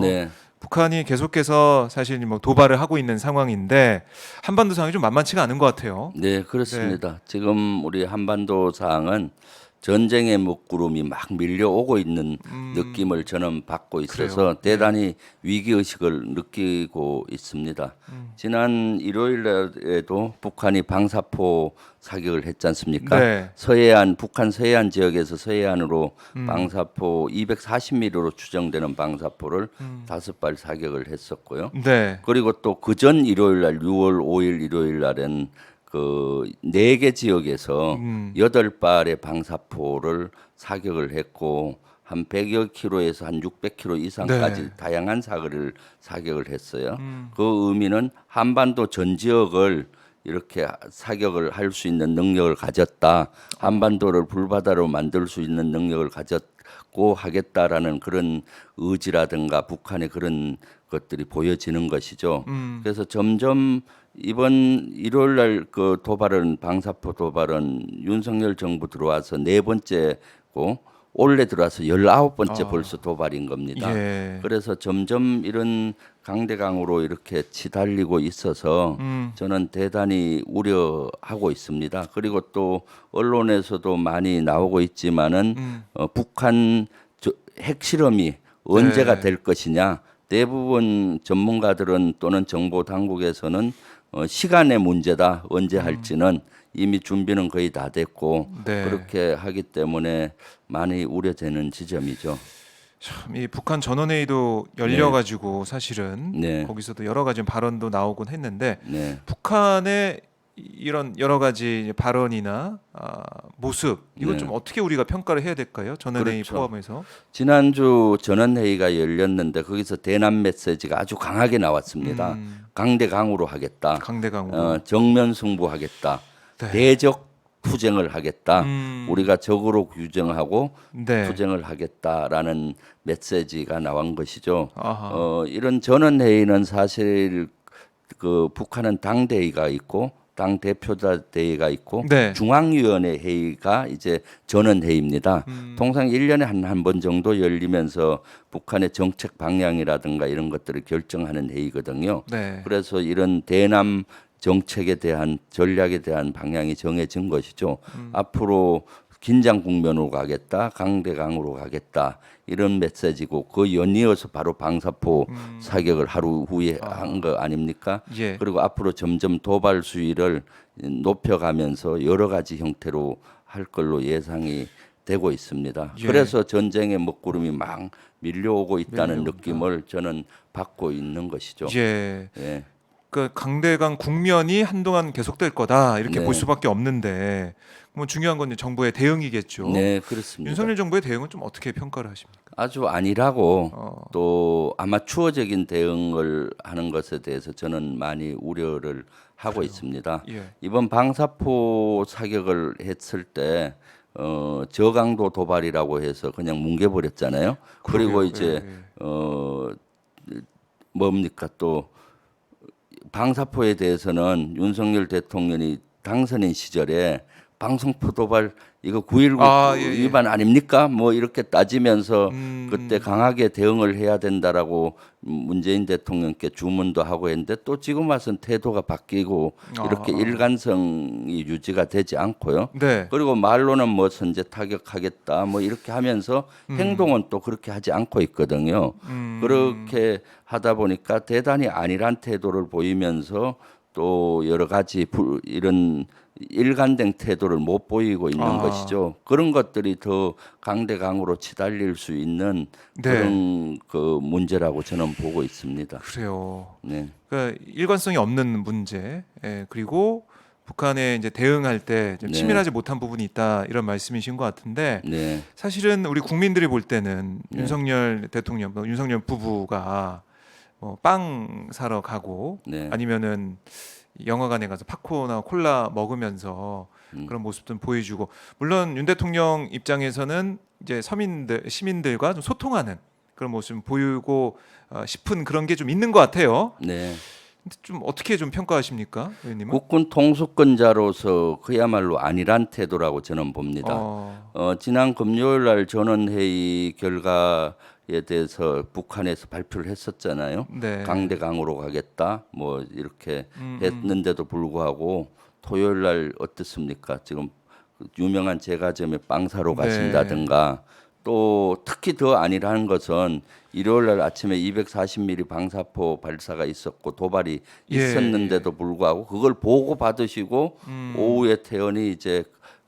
네, 북한이 계속해서 사실 뭐 도발을 하고 있는 상황인데 한반도 상황이 좀 만만치가 않은 것 같아요. 네, 네, 그렇습니다. 지금 우리 한반도 상황은 전쟁의 먹구름이 막 밀려오고 있는 느낌을 저는 받고 그래요. 있어서 예. 대단히 위기의식을 느끼고 있습니다. 지난 일요일에도 북한이 방사포 사격을 했지 않습니까? 네. 서해안, 북한 서해안 지역에서 서해안으로 음, 방사포 240mm로 추정되는 방사포를 5발 사격을 했었고요. 네. 그리고 또 그전 일요일 날 6월 5일 일요일 날은 그 네 개 지역에서 음, 8발의 방사포를 사격을 했고 한 100여 킬로에서 한 600킬로 네. 이상까지 다양한 사거리를 사격을 했어요. 그 의미는 한반도 전 지역을 이렇게 사격을 할 수 있는 능력을 가졌다. 한반도를 불바다로 만들 수 있는 능력을 가졌고 하겠다라는 그런 의지라든가 북한의 그런 것들이 보여지는 것이죠. 그래서 점점 이번 일요일 날 그 도발은 방사포 도발은 윤석열 정부 들어와서 네 번째고 올해 들어와서 19번째 아, 벌써 도발인 겁니다. 예. 그래서 점점 이런 강대강으로 이렇게 치달리고 있어서 저는 대단히 우려하고 있습니다. 그리고 또 언론에서도 많이 나오고 있지만은 북한 핵실험이 언제가 네. 될 것이냐 대부분 전문가들은 또는 정보 당국에서는 시간의 문제다 언제 할지는 이미 준비는 거의 다 됐고 네. 그렇게 하기 때문에 많이 우려되는 지점이죠. 참, 이 북한 전원회의도 네, 열려가지고 사실은 네, 거기서도 여러 가지 발언도 나오곤 했는데 네, 북한의 이런 여러 가지 이제 발언이나 모습 이걸 좀 네. 어떻게 우리가 평가를 해야 될까요? 전원회의 그렇죠. 포함해서. 지난주 전원회의가 열렸는데 거기서 대남 메시지가 아주 강하게 나왔습니다. 강대강으로 하겠다. 강대강으로. 정면 승부하겠다. 네. 대적 투쟁을 하겠다. 음, 우리가 적으로 규정하고 네. 투쟁을 하겠다라는 메시지가 나온 것이죠. 아하. 이런 전원회의는 사실 그 북한은 당대회의가 있고 당 대표자 대회가 있고 네. 중앙위원회 회의가 이제 전원회의입니다. 통상 1년에 한 번 정도 열리면서 북한의 정책 방향이라든가 이런 것들을 결정하는 회의거든요. 네. 그래서 이런 대남 정책에 대한 전략에 대한 방향이 정해진 것이죠. 앞으로 긴장 국면으로 가겠다, 강대강으로 가겠다 이런 메시지고 그 연이어서 바로 방사포 사격을 하루 후에 한 거 아닙니까? 예. 그리고 앞으로 점점 도발 수위를 높여가면서 여러 가지 형태로 할 걸로 예상이 되고 있습니다. 예. 그래서 전쟁의 먹구름이 막 밀려오고 있다는 밀려온다. 느낌을 저는 받고 있는 것이죠. 예. 예, 그 강대강 국면이 한동안 계속될 거다 이렇게 볼 네, 수밖에 없는데 뭐 중요한 건 이제 정부의 대응이겠죠. 네, 그렇습니다. 윤석열 정부의 대응은 좀 어떻게 평가를 하십니까? 아주 안일하고 어, 또 아마추어적인 대응을 하는 것에 대해서 저는 많이 우려를 하고 그래요. 있습니다. 예. 이번 방사포 사격을 했을 때 저강도 도발이라고 해서 그냥 뭉개버렸잖아요. 그리고 그러게요. 이제 예, 예. 어 뭡니까 또 방사포에 대해서는 윤석열 대통령이 당선인 시절에 방송포 도발 이거 9.19 예, 예. 위반 아닙니까? 뭐 이렇게 따지면서 그때 음, 강하게 대응을 해야 된다라고 문재인 대통령께 주문도 하고 했는데 또 지금 와서는 태도가 바뀌고 이렇게 아, 일관성이 유지가 되지 않고요. 네. 그리고 말로는 뭐 선제 타격하겠다 뭐 이렇게 하면서 행동은 또 그렇게 하지 않고 있거든요. 음, 그렇게 하다 보니까 대단히 안일한 태도를 보이면서 또 여러 가지 이런 일관된 태도를 못 보이고 있는 아, 것이죠. 그런 것들이 더 강대강으로 치달릴 수 있는 네. 그런 그 문제라고 저는 보고 있습니다. 그래요. 네, 그러니까 일관성이 없는 문제. 예, 그리고 북한에 이제 대응할 때 좀 네, 치밀하지 못한 부분이 있다 이런 말씀이신 것 같은데 네, 사실은 우리 국민들이 볼 때는 네, 윤석열 대통령, 뭐 윤석열 부부가 뭐빵 사러 가고 네, 아니면은 영화관에 가서 팝콘이나 콜라 먹으면서 그런 모습 좀 보여주고 물론 윤 대통령 입장에서는 이제 서민들 시민들과 좀 소통하는 그런 모습 보이고 싶은 그런 게 좀 있는 것 같아요. 네. 근데 좀 어떻게 좀 평가하십니까, 의원님은? 국군 통수권자로서 그야말로 안일한 태도라고 저는 봅니다. 어, 지난 금요일 날 전원회의 결과에 대해서 북한에서 발표를 했었잖아요. 네. 강대강으로 가겠다 뭐 이렇게 했는데도 불구하고 토요일 날 어떻습니까? 지금 유명한 제과점에 빵 사러 네. 가신다든가 또 특히 더 아니라는 것은 일요일 날 아침에 240mm 방사포 발사가 있었고 도발이 예, 있었는데도 불구하고 그걸 보고 받으시고 오후에 태연이 이제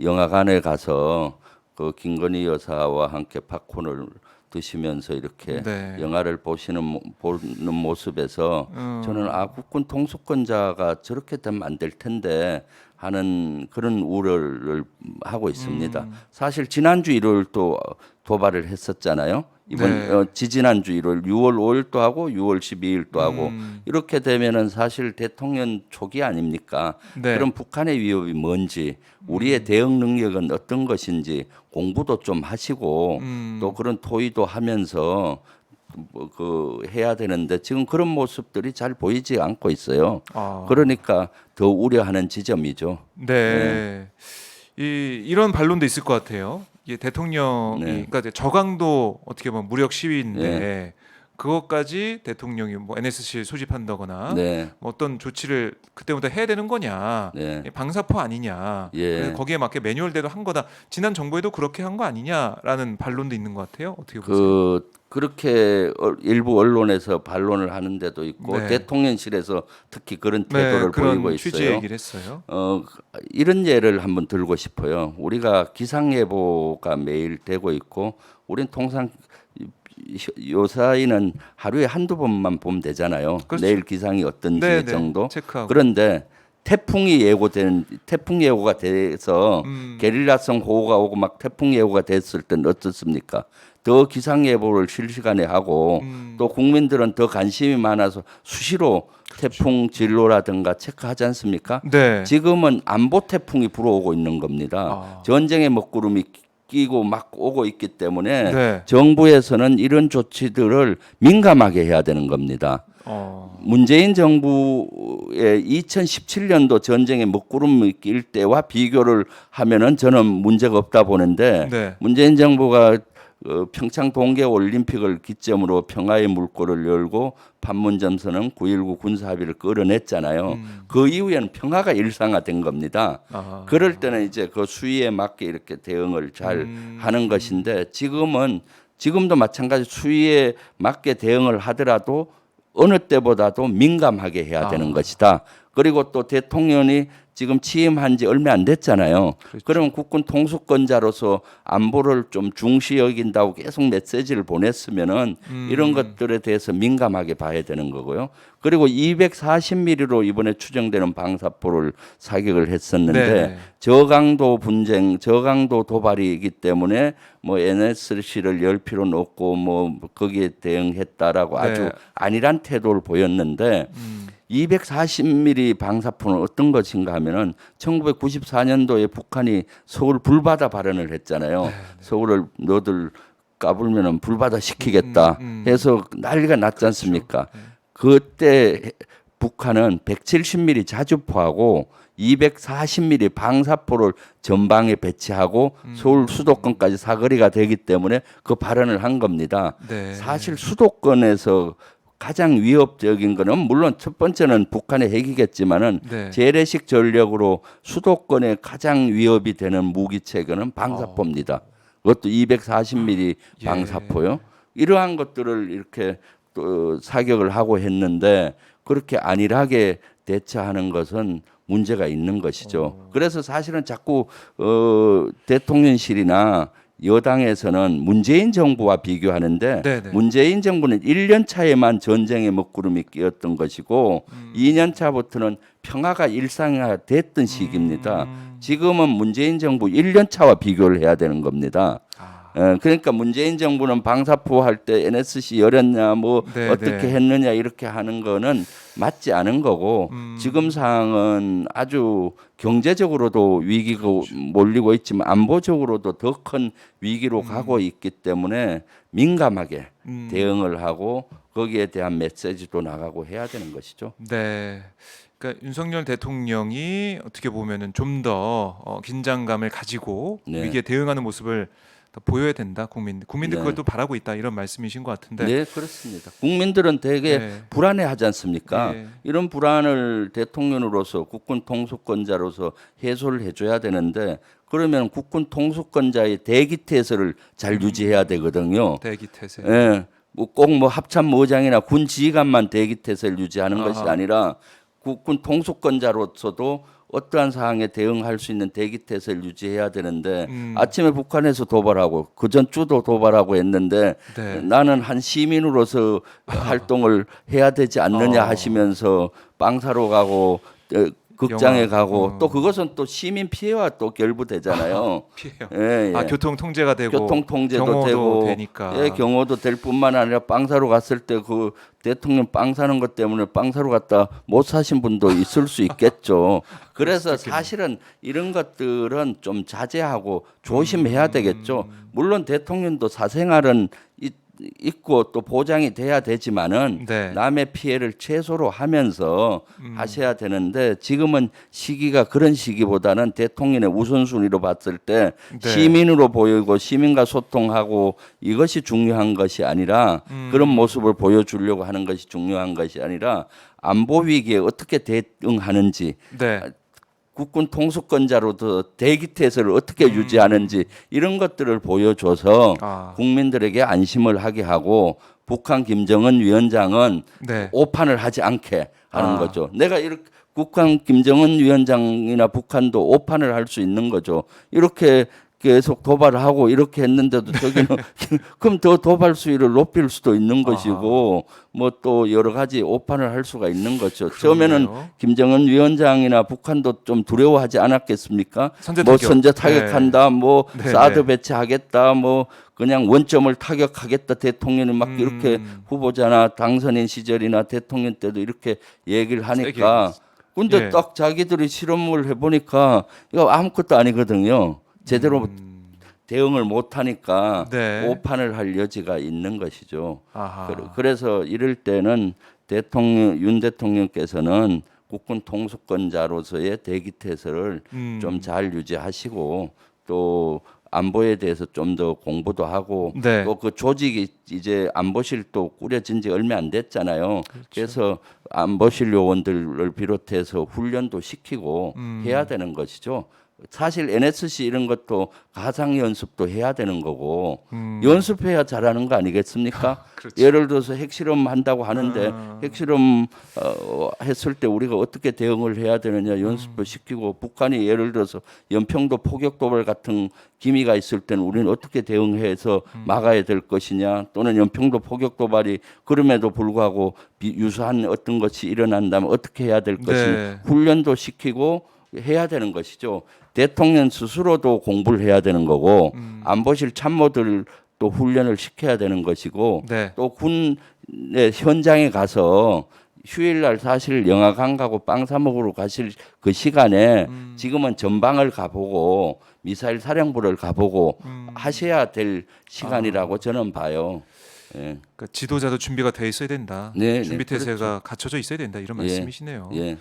영화관에 가서 그 김건희 여사와 함께 팝콘을 드시면서 이렇게 네. 영화를 보는 모습에서 저는 아 국군 통수권자가 저렇게 되면 안 될 텐데 하는 그런 우려를 하고 있습니다. 사실 지난주 일요일 또 도발을 했었잖아요. 이번 네. 지지난주 일요일 6월 5일도 하고 6월 12일도 하고 이렇게 되면은 사실 대통령 초기 아닙니까? 네. 그럼 북한의 위협이 뭔지 우리의 대응 능력은 어떤 것인지 공부도 좀 하시고 또 그런 토의도 하면서 뭐 그 해야 되는데 지금 그런 모습들이 잘 보이지 않고 있어요. 아. 그러니까 더 우려하는 지점이죠. 네. 이런 반론도 있을 것 같아요. 이게 대통령이 네. 그러니까 이제 저강도 어떻게 보면 무력 시위인데 네. 그것까지 대통령이 뭐 NSC 소집한다거나 네, 뭐 어떤 조치를 그때부터 해야 되는 거냐, 네, 방사포 아니냐, 그래서 예. 거기에 맞게 매뉴얼대로 한 거다. 지난 정부에도 그렇게 한 거 아니냐라는 반론도 있는 것 같아요. 어떻게 보세요? 그렇게 일부 언론에서 반론을 하는 데도 있고 네. 대통령실에서 특히 그런 네, 태도를 보이고 그런 취지의 있어요. 얘기를 했어요. 이런 예를 한번 들고 싶어요. 우리가 기상예보가 매일 되고 있고, 우린 통상 요 사이는 하루에 한두 번만 보면 되잖아요. 그렇죠. 내일 기상이 어떤지 네, 네. 정도. 체크하고. 그런데 태풍 예고가 돼서 게릴라성 호우가 오고 막 태풍 예고가 됐을 땐 어떻습니까? 더 기상 예보를 실시간에 하고 또 국민들은 더 관심이 많아서 수시로 태풍 진로라든가 체크하지 않습니까? 네. 지금은 안보 태풍이 불어오고 있는 겁니다. 아. 전쟁의 먹구름이 끼고 막 오고 있기 때문에 네. 정부에서는 이런 조치들을 민감하게 해야 되는 겁니다. 문재인 정부의 2017년도 전쟁의 먹구름이 낄 때와 비교를 하면은 저는 문제가 없다 보는데 네. 문재인 정부가 평창 동계 올림픽을 기점으로 평화의 물꼬를 열고 판문점선언 9.19 군사합의를 끌어냈잖아요. 그 이후에는 평화가 일상화된 겁니다. 아. 그럴 때는 이제 그 수위에 맞게 이렇게 대응을 잘 하는 것인데 지금도 마찬가지 수위에 맞게 대응을 하더라도 어느 때보다도 민감하게 해야 되는 것이다. 그리고 또 대통령이 지금 취임한 지 얼마 안 됐잖아요. 그러면 국군 통수권자로서 안보를 좀 중시 여긴다고 계속 메시지를 보냈으면은 이런 것들에 대해서 민감하게 봐야 되는 거고요. 그리고 240mm로 이번에 추정되는 방사포를 사격을 했었는데 네. 저강도 분쟁, 저강도 도발이기 때문에 뭐 NSC를 열 필요는 없고 뭐 거기에 대응했다라고 네. 아주 안일한 태도를 보였는데 240mm 방사포는 어떤 것인가 하면은 1994년도에 북한이 서울 불바다 발언을 했잖아요. 서울을 너들 까불면은 불바다 시키겠다 해서 난리가 났지 않습니까? 그때 북한은 170mm 자주포하고 240mm 방사포를 전방에 배치하고 서울 수도권까지 사거리가 되기 때문에 그 발언을 한 겁니다. 네. 사실 수도권에서 가장 위협적인 거는 물론 첫 번째는 북한의 핵이겠지만은 네. 재래식 전력으로 수도권에 가장 위협이 되는 무기 체계는 방사포입니다. 그것도 240mm 예. 방사포요. 이러한 것들을 이렇게 또 사격을 하고 했는데 그렇게 안일하게 대처하는 것은 문제가 있는 것이죠. 그래서 사실은 자꾸 대통령실이나 여당에서는 문재인 정부와 비교하는데 네네. 문재인 정부는 1년 차에만 전쟁의 먹구름이 끼었던 것이고 2년 차부터는 평화가 일상화됐던 시기입니다. 지금은 문재인 정부 1년 차와 비교를 해야 되는 겁니다. 그러니까 문재인 정부는 방사포 할 때 NSC 열었냐 뭐 네, 어떻게 네. 했느냐 이렇게 하는 거는 맞지 않은 거고 지금 상황은 아주 경제적으로도 위기가 몰리고 있지만 안보적으로도 더 큰 위기로 가고 있기 때문에 민감하게 대응을 하고 거기에 대한 메시지도 나가고 해야 되는 것이죠. 네. 그러니까 윤석열 대통령이 어떻게 보면은 좀 더 긴장감을 가지고 네. 위기에 대응하는 모습을 더 보여야 된다. 국민들 네. 그걸 또 바라고 있다 이런 말씀이신 것 같은데. 네, 그렇습니다. 국민들은 되게 네. 불안해하지 않습니까? 네. 이런 불안을 대통령으로서 국군 통수권자로서 해소를 해줘야 되는데 그러면 국군 통수권자의 대기태세를 잘 유지해야 되거든요. 대기태세. 예, 꼭 합참의장이나 군 지휘관만 대기태세를 유지하는 것이 아하. 아니라 국군 통수권자로서도 어떠한 사항에 대응할 수 있는 대기태세를 유지해야 되는데 아침에 북한에서 도발하고 그전 주도 도발하고 했는데 네. 나는 한 시민으로서 활동을 해야 되지 않느냐 하시면서 빵 사러 가고 극장에 영화, 가고 또 그것은 또 시민 피해와 또 결부되잖아요. 피해요. 예, 예. 교통 통제가 되고 교통 통제도 경호도 되고 되니까. 예, 경호도 될 뿐만 아니라 빵 사러 갔을 때 그 대통령 빵 사는 것 때문에 빵 사러 갔다 못 사신 분도 있을 수 있겠죠. 그래서 사실은 이런 것들은 좀 자제하고 조심해야 되겠죠. 물론 대통령도 사생활은 있고 또 보장이 돼야 되지만은 네. 남의 피해를 최소로 하면서 하셔야 되는데 지금은 시기가 그런 시기보다는 대통령의 우선순위로 봤을 때 네. 시민으로 보이고 시민과 소통하고 이것이 중요한 것이 아니라 그런 모습을 보여주려고 하는 것이 중요한 것이 아니라 안보 위기에 어떻게 대응하는지 네. 국군 통수권자로도 대기태세를 어떻게 유지하는지 이런 것들을 보여줘서 아. 국민들에게 안심을 하게 하고 북한 김정은 위원장은 네. 오판을 하지 않게 하는 아. 거죠. 내가 이렇게 북한 김정은 위원장이나 북한도 오판을 할 수 있는 거죠. 이렇게 계속 도발을 하고 이렇게 했는데도 저기는 그럼 더 도발 수위를 높일 수도 있는 것이고 뭐 또 여러 가지 오판을 할 수가 있는 거죠. 처음에는 그러네요. 김정은 위원장이나 북한도 좀 두려워하지 않았겠습니까? 선제 뭐 타격. 선제 타격한다, 뭐 네, 사드 네. 배치하겠다, 뭐 그냥 원점을 타격하겠다. 대통령이 막 이렇게 후보자나 당선인 시절이나 대통령 때도 이렇게 얘기를 하니까 근데 예. 딱 자기들이 실험을 해보니까 이거 아무것도 아니거든요. 제대로 대응을 못 하니까 네. 오판을 할 여지가 있는 것이죠. 아하. 그래서 이럴 때는 윤 대통령께서는 국군 통수권자로서의 대기태세를 좀 잘 유지하시고 또 안보에 대해서 좀 더 공부도 하고 네. 또 그 조직이 이제 안보실도 꾸려진 지 얼마 안 됐잖아요. 그래서 안보실 요원들을 비롯해서 훈련도 시키고 해야 되는 것이죠. 사실 NSC 이런 것도 가상 연습도 해야 되는 거고 연습해야 잘하는 거 아니겠습니까? 그렇죠. 예를 들어서 핵실험 한다고 하는데 핵실험 했을 때 우리가 어떻게 대응을 해야 되느냐 연습도 시키고 북한이 예를 들어서 연평도 포격 도발 같은 기미가 있을 때는 우리는 어떻게 대응해서 막아야 될 것이냐 또는 연평도 포격 도발이 그럼에도 불구하고 유사한 어떤 것이 일어난다면 어떻게 해야 될 것이냐 네. 훈련도 시키고 해야 되는 것이죠. 대통령 스스로도 공부를 해야 되는 거고 안보실 참모들도 훈련을 시켜야 되는 것이고 네. 또 군의 현장에 가서 휴일날 사실 영화관 가고 빵 사 먹으러 가실 그 시간에 지금은 전방을 가보고 미사일 사령부를 가보고 하셔야 될 시간이라고 저는 봐요. 예. 그러니까 지도자도 준비가 돼 있어야 된다. 네, 준비 네, 태세가 갖춰져 있어야 된다. 이런 예, 말씀이시네요. 예.